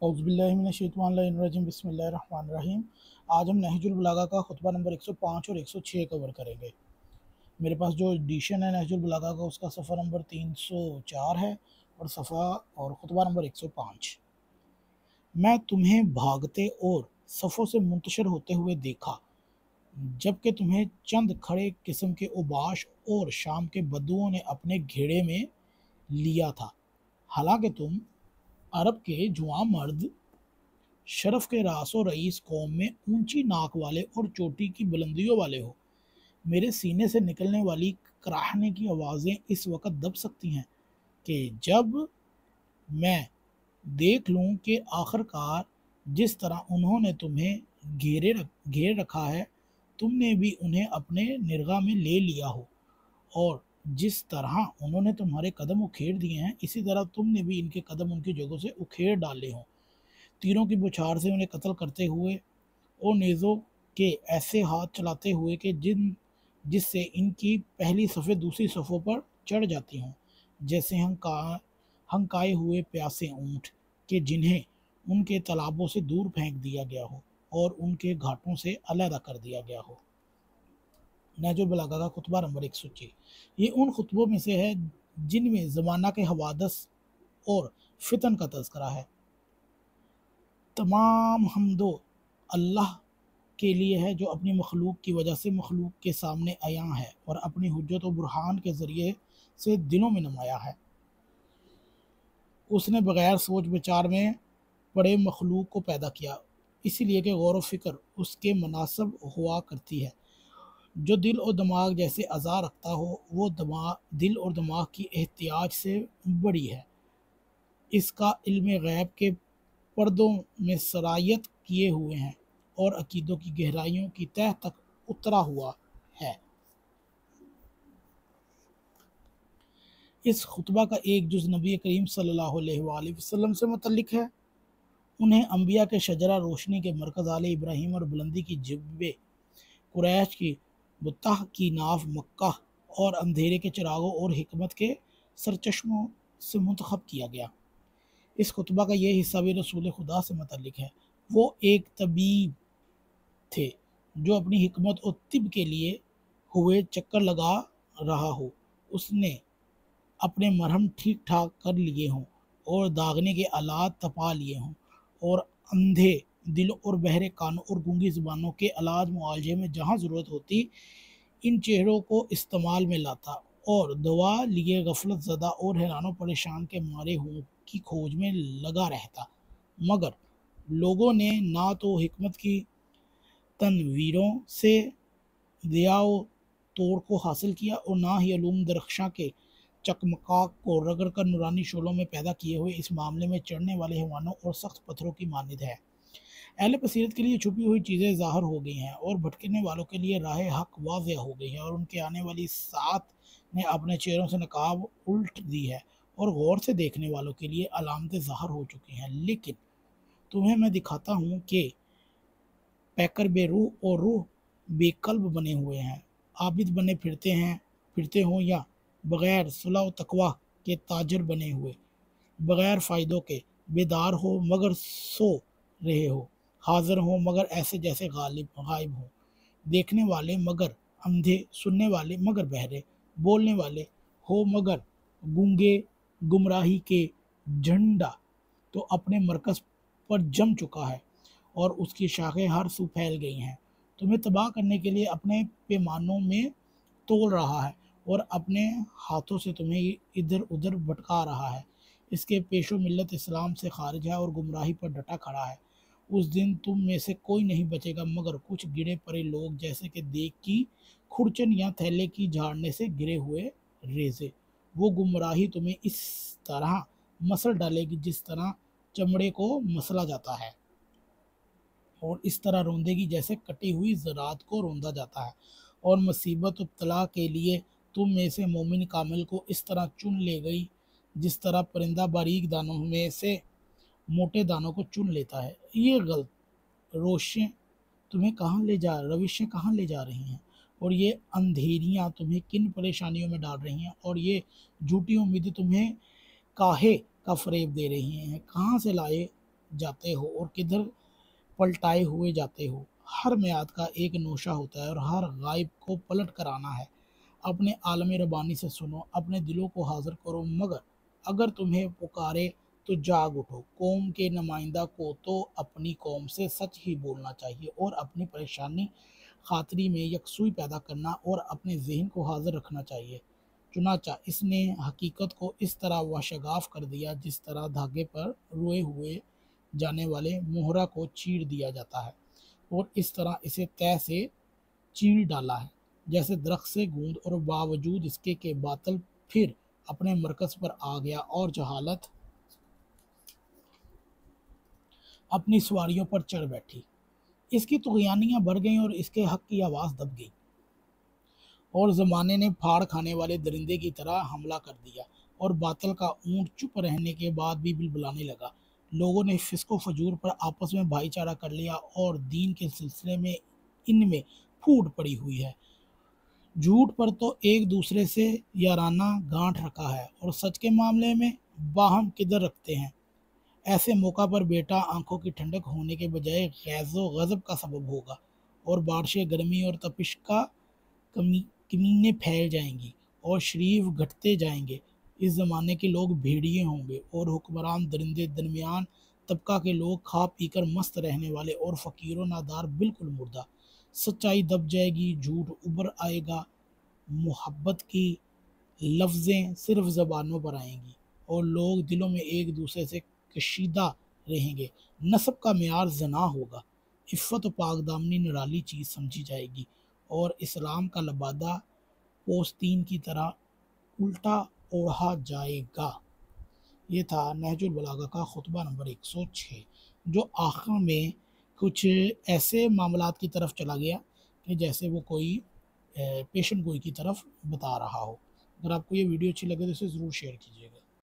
औज़ुबिल्लाहिमिनश्शैतानिर्रजीम बिस्मिल्लाहिर्रहमानिर्रहीम। आज हम नहजुल बलागा का खुतबा नंबर 105 और 106 कवर करेंगे। मेरे पास जो एडिशन है नहजुल बलागा का उसका सफ़ा नंबर 304 है और सफ़ा और खुतबा नंबर 105। मैं तुम्हें भागते और सफ़ों से मुंतशिर होते हुए देखा, जबकि तुम्हें चंद खड़े किस्म के उबाश और शाम के बद्दुओं ने अपने घेरे में लिया था। हालांकि तुम अरब के जुआ मर्द, शरफ के रासो रईस कौम में ऊंची नाक वाले और चोटी की बुलंदियों वाले हो। मेरे सीने से निकलने वाली कराहने की आवाज़ें इस वक्त दब सकती हैं कि जब मैं देख लूं कि आखिरकार जिस तरह उन्होंने तुम्हें घेर रखा है, तुमने भी उन्हें अपने निरगा में ले लिया हो, और जिस तरह उन्होंने तुम्हारे कदम उखेड़ दिए हैं, इसी तरह तुमने भी इनके कदम उनकी जगहों से उखेड़ डाले हों। तीरों की बौछार से उन्हें कत्ल करते हुए और नेज़ों के ऐसे हाथ चलाते हुए कि जिससे इनकी पहली सफ़े दूसरी सफ़ों पर चढ़ जाती हों, जैसे हंकाए हुए प्यासे ऊँट के जिन्हें उनके तालाबों से दूर फेंक दिया गया हो और उनके घाटों से अलहदा कर दिया गया हो। नहजुल बलागा का खुतबा नंबर 106। ये उन खुतबों में से है जिनमें ज़माना के हवादस और फितन का तज़किरा है। तमाम हमदो अल्लाह के लिए है जो अपनी मखलूक की वजह से मखलूक के सामने आया है और अपनी हुज्जत और बुरहान के ज़रिए से दिलों में नुमाया है। उसने बग़ैर सोच विचार में पड़े मखलूक को पैदा किया, इसीलिए कि गौर व फिक्र उसके मुनासिब हुआ करती है। जो दिल और दिमाग जैसे अज़ा रखता हो, वो दिल और दिमाग की एहतियाज से बड़ी है। इसका इल्म गैब के पर्दों में सरायत किए हुए हैं और अकीदों की गहराइयों की तह तक उतरा हुआ है। इस खुतबा का एक जुज़ नबी करीम सल्लल्लाहु अलैहि वसल्लम से मुतल्लिक है। उन्हें अंबिया के शजरा रोशनी के मरकज़ आले इब्राहिम और बुलंदी की जिब्बे कुरैश की बुत्ताह की नाफ मक्का और अंधेरे के चिरागों और हिकमत के सरचश्मों से मुंतखब किया गया। इस खुतबा का यह हिस्सा भी रसूल खुदा से मुतल्लिक है। वो एक तबीब थे जो अपनी हिकमत और तिब के लिए हुए चक्कर लगा रहा हो, उसने अपने मरहम ठीक ठाक कर लिए हों और दागने के आलात तपा लिए हों, और अंधे दिल और बहरे कानों और गूंगी ज़ुबानों के इलाज मुआवजे में जहाँ ज़रूरत होती, इन चेहरों को इस्तेमाल में लाता और दवा लिए गफलत ज़दा और हैरानों परेशान के मारे हुओं की खोज में लगा रहता। मगर लोगों ने ना तो हिकमत की तनवीरों से दियाओ तोड़ को हासिल किया और ना ही अलूम दरख्शां के चकमकाक को रगड़ कर नूरानी शोलों में पैदा किए हुए इस मामले में चढ़ने वाले हैवानों और सख्त पत्थरों की मानिद है। अहले बसीरत के लिए छुपी हुई चीज़ें ज़ाहिर हो गई हैं और भटकने वालों के लिए राह हक वाज़ेह हो गई है, और उनके आने वाली साथ ने अपने चेहरों से नकाब उल्ट दी है और गौर से देखने वालों के लिए अलामतें ज़ाहिर हो चुकी हैं। लेकिन तुम्हें मैं दिखाता हूँ कि पैकर बेरूह और रूह बेकल्ब बने हुए हैं, आबिद बने फिरते हों या बग़ैर सुलह व तकवा के ताजर बने हुए, बग़ैर फ़ायदों के बेदार हो मगर सो रहे हो, हाज़िर हो मगर ऐसे जैसे गायब हो, देखने वाले मगर अंधे, सुनने वाले मगर बहरे, बोलने वाले हो मगर गूंगे। गुमराही के झंडा तो अपने मरकज़ पर जम चुका है और उसकी शाखें हर सू फैल गई हैं। तुम्हें तबाह करने के लिए अपने पैमानों में तोल रहा है और अपने हाथों से तुम्हें इधर उधर भटका रहा है। इसके पेशो मिल्लत इस्लाम से खारिज है और गुमराही पर डटा खड़ा है। उस दिन तुम में से कोई नहीं बचेगा मगर कुछ गिरे पड़े लोग, जैसे कि देग की खुरचन या थैले की झाड़ने से गिरे हुए रेजे। वो गुमराही तुम्हें इस तरह मसल डालेगी जिस तरह चमड़े को मसला जाता है, और इस तरह रोंदेगी जैसे कटी हुई ज़रात को रोंदा जाता है। और मुसीबत इब्तला के लिए तुम में से मोमिन कामिल को इस तरह चुन ले गई जिस तरह परिंदा बारीक दानों में से मोटे दानों को चुन लेता है। ये गलत रोशें तुम्हें कहाँ ले जा रविशें कहाँ ले जा रही हैं, और ये अंधेरियाँ तुम्हें किन परेशानियों में डाल रही हैं, और ये झूठी उम्मीदें तुम्हें काहे का फरेब दे रही हैं। कहाँ से लाए جاتے ہو اور کدھر پلٹائے ہوئے جاتے ہو۔ ہر میعاد کا ایک نوشہ ہوتا ہے اور ہر غائب کو پلٹ کر آنا ہے۔ اپنے عالم ربانی سے سنو، اپنے دلوں کو حاضر کرو، مگر اگر تمہیں پکارے تو جاگ اٹھو۔ قوم کے نمائندہ کو تو اپنی قوم سے سچ ہی بولنا چاہیے اور اپنی پریشانی خاطری میں یکسوئی پیدا کرنا اور اپنے ذہن کو حاضر رکھنا چاہیے۔ چنانچہ اس نے حقیقت کو اس طرح واشگاف کر دیا جس طرح دھاگے پر روئے ہوئے جانے والے مہرہ کو چیر دیا جاتا ہے، اور اس طرح اسے طے سے چیر ڈالا ہے جیسے درخت سے گوند، اور باوجود اس کے کہ باطل پھر اپنے مرکز پر آ گیا اور جہالت اپنی سواریوں پر چڑھ بیٹھی۔ اس کی طغیانیاں بڑھ گئیں اور اس کے حق کی آواز دب گئی، اور زمانے نے پھاڑ کھانے والے درندے کی طرح حملہ کر دیا، اور باطل کا اونٹ چپ رہنے کے بعد بھی بلبلانے لگا۔ لوگوں نے فسق و فجور پر آپس میں بھائی چارہ کر لیا اور دین کے سلسلے میں ان میں پھوٹ پڑی ہوئی ہے۔ جھوٹ پر تو ایک دوسرے سے یارانہ گانٹھ رکھا ہے اور سچ کے معاملے میں باہم کدھر رکھتے ہیں۔ ایسے موقع پر بیٹا آنکھوں کی ٹھنڈک ہونے کے بجائے غیظ و غضب کا سبب ہوگا، اور بارشیں گرمی اور تپش کا کمینے پھیل جائیں گی اور شریف گھٹتے جائیں گے۔ اس زمانے کے لوگ بھیڑیے ہوں گے اور حکمران درندے، درمیان طبقہ کے لوگ کھا پی کر مست رہنے والے، اور فقیر و نادار بالکل مردہ۔ سچائی دب جائے گی، جھوٹ ابھر آئے گا، محبت کی لفظیں صرف زبانوں پر آئیں گی، اور لوگ دلوں میں ایک دوسرے سے کشیدہ رہیں گے۔ نسب کا معیار زنا ہوگا، عفت و پاک دامنی نرالی چیز سمجھی جائے گی، اور اسلام کا لبادہ پوستین کی طرح الٹا اوڑھا جائے گا۔ یہ تھا نہج البلاغہ کا خطبہ نمبر 106، جو آخر میں کچھ ایسے معاملات کی طرف چلا گیا کہ جیسے وہ کوئی پیشن گوئی کی طرف بتا رہا ہو۔ اگر آپ کو یہ ویڈیو اچھی لگے تو اسے ضرور شیئر کیجیے گا۔